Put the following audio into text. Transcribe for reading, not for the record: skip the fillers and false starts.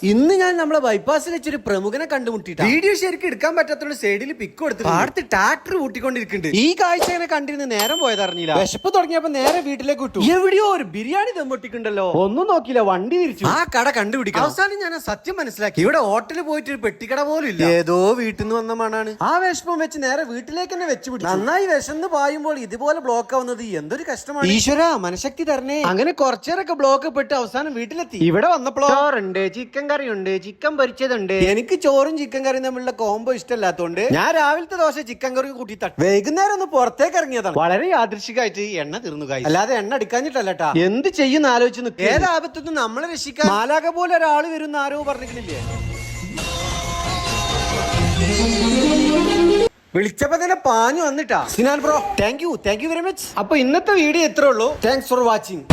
ഇന്ന് ഞാൻ നമ്മളെ ബൈപ്പാസിൽ വെച്ചൊരു പ്രമുഖനെ കണ്ടുമുട്ടിട്ട് വീഡിയോ ശരിക്കും എടുക്കാൻ പറ്റാത്ത സൈഡിൽ പിക്ക് കൊടുത്തു അടുത്ത് ട്രാക്ടർ കൂട്ടിക്കൊണ്ടിരിക്കുന്നുണ്ട്. ഈ കാഴ്ച ഇങ്ങനെ കണ്ടിരുന്ന് നേരം പോയത് അറിഞ്ഞില്ല. വിശപ്പ് തുടങ്ങിയപ്പോ നേരെ വീട്ടിലേക്ക് വിട്ടു. എവിടെയോ ഒരു ബിരിയാണി ദമ്പൊട്ടിക്കുണ്ടല്ലോ. ഒന്നും നോക്കിയില്ല, വണ്ടി തിരിച്ചു. ആ കട കണ്ടുപിടിക്കും. അവസാനം ഞാൻ സത്യം മനസ്സിലാക്കി. ഇവിടെ ഹോട്ടലിൽ പോയിട്ട് ഒരു പെട്ടിക്കട പോലും ഇല്ല. ഏതോ വീട്ടിൽ നിന്ന് വന്ന മണാണ്. ആ വിഷമം വെച്ച് നേരെ വീട്ടിലേക്ക് തന്നെ വെച്ച് പിടിച്ചു. നന്നായി വിശന്ന് പായുമ്പോൾ ഇതുപോലെ ബ്ലോക്ക് ആവുന്നത് എന്തൊരു കഷ്ടമാണ്. ഈശ്വര മനഃശക്തി തരണേ. അങ്ങനെ കുറച്ചേരൊക്കെ ബ്ലോക്ക് പെട്ട് അവസാനം വീട്ടിലെത്തി. ഇവിടെ വന്നപ്പോഴോ ചോറുണ്ട്, ചിക്കൻ കറി ഉണ്ട്, ചിക്കൻ പൊരിച്ചതുണ്ട്. എനിക്ക് ചോറും ചിക്കൻ കറിയും തമ്മിലുള്ള കോംബോ ഇഷ്ടമല്ലാത്തോണ്ട് ഞാൻ രാവിലത്തെ ദോശ ചിക്കൻ കറി കൂട്ടി തട്ടി വൈകുന്നേരം ഒന്ന് പുറത്തേക്ക് ഇറങ്ങിയതാണ്. വളരെ യാദൃശികമായിട്ട് എണ്ണ തീർന്നു കായി. അല്ലാതെ എണ്ണ അടിക്കാഞ്ഞിട്ടല്ലട്ടാ. എന്ത് ചെയ്യുന്ന ആലോചിച്ച് നിൽക്കും. ഏതാപത്തൊന്നും നമ്മളെ രക്ഷിക്കാൻ മാലാക പോലെ ഒരാൾ വരുന്ന ആരോ പറഞ്ഞിട്ടില്ലേ. വിളിച്ചപ്പോ തന്നെ പാഞ്ഞു വന്നിട്ടാ. Sinan bro, thank you very much. അപ്പൊ ഇന്നത്തെ വീഡിയോ എത്ര ഉള്ളൂ. Thanks for watching.